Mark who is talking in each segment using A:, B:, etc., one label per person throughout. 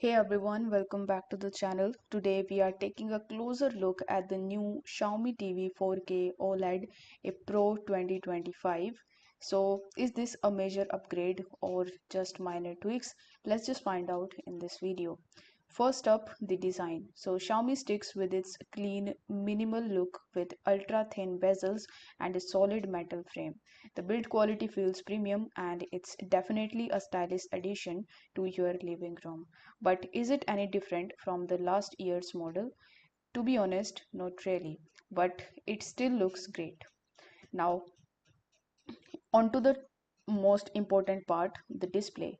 A: Hey everyone, welcome back to the channel. Today we are taking a closer look at the new Xiaomi TV 4K OLED A Pro 2025. So, is this a major upgrade or just minor tweaks? Let's just find out in this video. First up, the design. So Xiaomi sticks with its clean, minimal look with ultra-thin bezels and a solid metal frame. The build quality feels premium and it's definitely a stylish addition to your living room. But is it any different from the last year's model? To be honest, not really. But it still looks great. Now, on to the most important part, the display.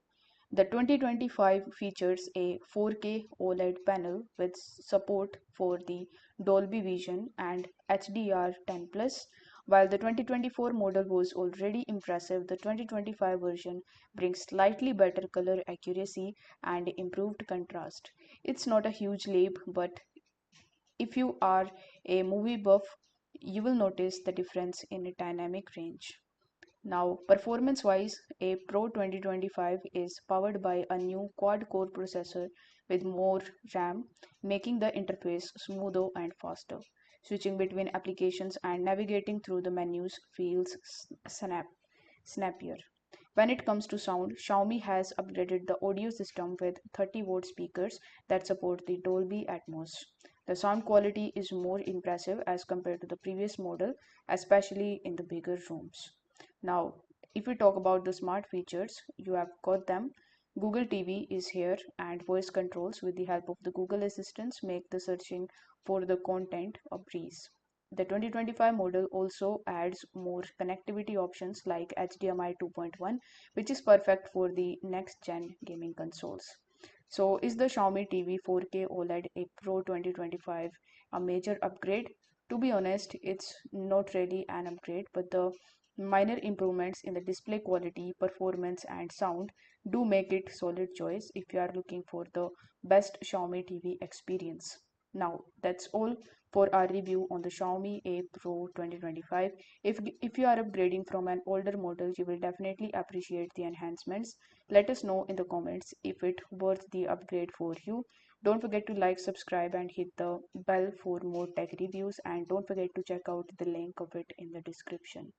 A: The 2025 features a 4K OLED panel with support for the Dolby Vision and HDR10 Plus. While the 2024 model was already impressive, the 2025 version brings slightly better color accuracy and improved contrast. It's not a huge leap, but if you are a movie buff, you will notice the difference in dynamic range. Now, performance-wise, a Pro 2025 is powered by a new quad-core processor with more RAM, making the interface smoother and faster. Switching between applications and navigating through the menus feels snappier. When it comes to sound, Xiaomi has upgraded the audio system with 30-watt speakers that support the Dolby Atmos. The sound quality is more impressive as compared to the previous model, especially in the bigger rooms. Now, if we talk about the smart features, you have got them. Google TV is here, and voice controls with the help of the Google Assistants make the searching for the content a breeze. The 2025 model also adds more connectivity options like HDMI 2.1, which is perfect for the next gen gaming consoles. So, is the Xiaomi TV 4K OLED A Pro 2025 a major upgrade? To be honest, it's not really an upgrade, but the minor improvements in the display quality, performance, and sound do make it solid choice if you are looking for the best Xiaomi TV experience. Now, that's all for our review on the Xiaomi A Pro 2025. If you are upgrading from an older model, you will definitely appreciate the enhancements. Let us know in the comments if it worth the upgrade for you. Don't forget to like, subscribe, and hit the bell for more tech reviews. And don't forget to check out the link of it in the description.